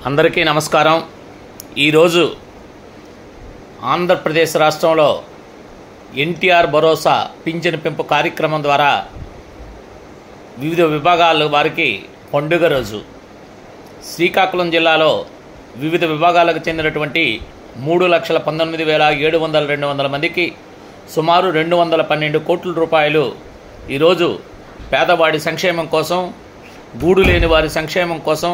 అందరికీ నమస్కారం। ఈరోజు ఆంధ్రప్రదేశ్ రాష్ట్రంలో ఎన్టీఆర్ భరోసా పింఛను పెంపు కార్యక్రమం ద్వారా వివిధ విభాగాల వారికి పండుగ రోజు శ్రీకాకుళం జిల్లాలో వివిధ విభాగాలకు చెందినటువంటి 3,19,702 మందికి సుమారు 212 కోట్ల రూపాయలు ఈరోజు పేదవాడి సంక్షేమం కోసం, గూడు లేని వారి సంక్షేమం కోసం,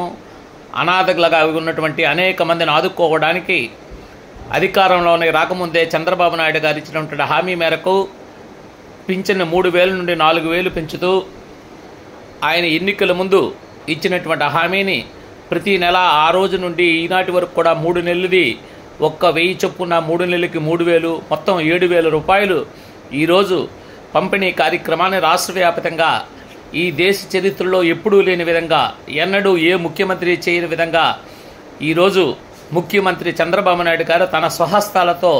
అనాథలుగా ఉన్నటువంటి అనేక మందిని ఆదుకోవడానికి అధికారంలోకి రాకముందే చంద్రబాబు నాయుడు గారు ఇచ్చినటువంటి హామీ మేరకు పింఛను 3,000 నుండి 4,000 పెంచుతూ ఆయన ఎన్నికల ముందు ఇచ్చినటువంటి హామీని ప్రతి నెల ఆ రోజు నుండి ఈనాటి వరకు కూడా 3 నెలలది 1,000 చొప్పున 3 నెలలకి 3,000 మొత్తం 7,000 రూపాయలు ఈరోజు పంపిణీ కార్యక్రమాన్ని రాష్ట్ర వ్యాప్తంగా ఈ దేశ చరిత్రలో ఎప్పుడూ లేని విధంగా, ఎన్నడూ ఏ ముఖ్యమంత్రి చేయని విధంగా ఈరోజు ముఖ్యమంత్రి చంద్రబాబు నాయుడు గారు తన స్వహస్తాలతో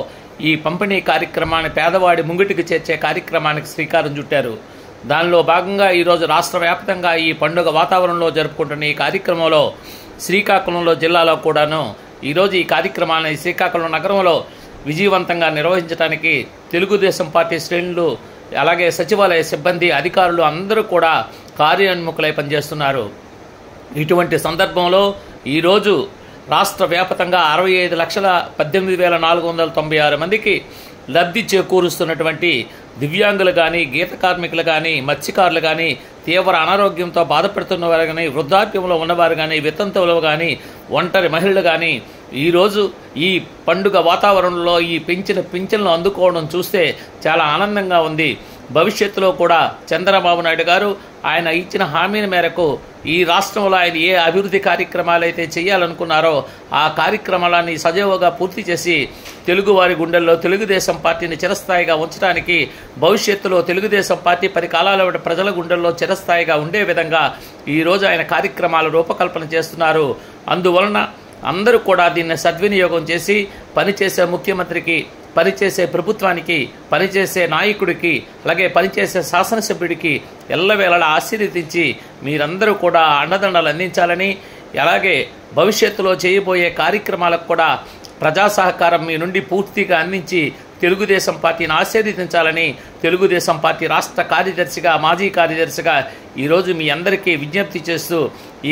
ఈ పంపిణీ కార్యక్రమాన్ని పేదవాడి ముంగిటికి చేర్చే కార్యక్రమానికి శ్రీకారం చుట్టారు। దానిలో భాగంగా ఈరోజు రాష్ట్ర వ్యాప్తంగా ఈ పండుగ వాతావరణంలో జరుపుకుంటున్న ఈ కార్యక్రమంలో శ్రీకాకుళంలో జిల్లాలో కూడాను ఈరోజు ఈ కార్యక్రమాన్ని శ్రీకాకుళం నగరంలో విజయవంతంగా నిర్వహించడానికి తెలుగుదేశం పార్టీ శ్రేణులు, అలాగే సచివాలయ సిబ్బంది, అధికారులు అందరూ కూడా కార్యోన్ముఖులై పనిచేస్తున్నారు। ఇటువంటి సందర్భంలో ఈరోజు రాష్ట్ర వ్యాప్తంగా 65,18,496 మందికి లబ్ధి చేకూరుస్తున్నటువంటి దివ్యాంగులు కానీ, గీత కార్మికులు కానీ, మత్స్యకారులు కానీ, తీవ్ర అనారోగ్యంతో బాధపడుతున్నవారు కానీ, వృద్ధాప్యంలో ఉన్నవారు కానీ, వితంతువులు కానీ, ఒంటరి మహిళలు కానీ ఈరోజు ఈ పండుగ వాతావరణంలో ఈ పింఛన్లు అందుకోవడం చూస్తే చాలా ఆనందంగా ఉంది। భవిష్యత్తులో కూడా చంద్రబాబు నాయుడు గారు ఆయన ఇచ్చిన హామీల మేరకు ఈ రాష్ట్రంలో ఆయన ఏ అభివృద్ధి కార్యక్రమాలు అయితే చేయాలనుకున్నారో ఆ కార్యక్రమాలని సజీవంగా పూర్తి చేసి తెలుగువారి గుండెల్లో తెలుగుదేశం పార్టీని చిరస్థాయిగా ఉంచడానికి, భవిష్యత్తులో తెలుగుదేశం పార్టీ 10 కాలాల ప్రజల గుండెల్లో చిరస్థాయిగా ఉండే విధంగా ఈరోజు ఆయన కార్యక్రమాలు రూపకల్పన చేస్తున్నారు। అందువలన అందరూ కూడా దీన్ని సద్వినియోగం చేసి పనిచేసే ముఖ్యమంత్రికి, పనిచేసే ప్రభుత్వానికి, పనిచేసే నాయకుడికి, అలాగే పనిచేసే శాసనసభ్యుడికి ఎల్లవేళలా ఆశీర్వదించి మీరందరూ కూడా అండదండలు అందించాలని, అలాగే భవిష్యత్తులో చేయబోయే కార్యక్రమాలకు కూడా ప్రజా సహకారం మీ నుండి పూర్తిగా అందించి తెలుగుదేశం పార్టీని ఆశీర్వదించాలని తెలుగుదేశం పార్టీ రాష్ట్ర కార్యదర్శిగా, మాజీ కార్యదర్శిగా ఈరోజు మీ అందరికీ విజ్ఞప్తి చేస్తూ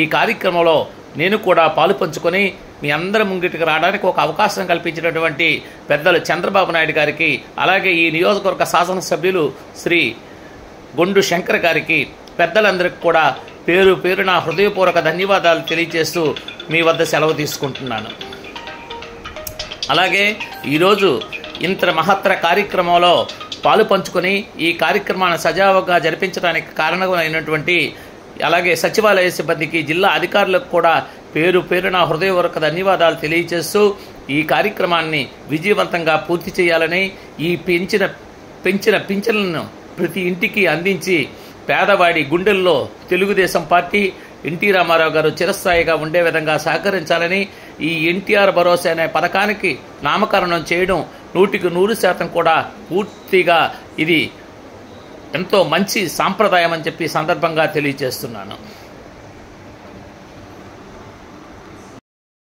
ఈ కార్యక్రమంలో నేను కూడా పాలు పంచుకొని మీ అందరి ముంగిటికి రావడానికి ఒక అవకాశం కల్పించినటువంటి పెద్దలు చంద్రబాబు నాయుడు గారికి, అలాగే ఈ నియోజకవర్గ శాసనసభ్యులు శ్రీ గొండు శంకర్ గారికి, పెద్దలందరికీ కూడా పేరు పేరున హృదయపూర్వక ధన్యవాదాలు తెలియజేస్తూ మీ వద్ద సెలవు తీసుకుంటున్నాను। అలాగే ఈరోజు ఇంత మహత్తర కార్యక్రమంలో పాలు పంచుకొని ఈ కార్యక్రమాన్ని సజావుగా జరిపించడానికి కారణమైనటువంటి అలాగే సచివాలయ సిబ్బందికి, జిల్లా అధికారులకు కూడా పేరు పేరున హృదయపూర్వక ధన్యవాదాలు తెలియజేస్తూ ఈ కార్యక్రమాన్ని విజయవంతంగా పూర్తి చేయాలని, ఈ పెంచిన పింఛన్లను ప్రతి ఇంటికి అందించి పేదవాడి గుండెల్లో తెలుగుదేశం పార్టీ, ఎన్టీ రామారావు గారు చిరస్థాయిగా ఉండే విధంగా సహకరించాలని, ఈ ఎన్టీఆర్ భరోసా అనే పథకానికి నామకరణం చేయడం 100% కూడా పూర్తిగా ఇది ఎంతో మంచి సాంప్రదాయం అని చెప్పి సందర్భంగా తెలియజేస్తున్నాను।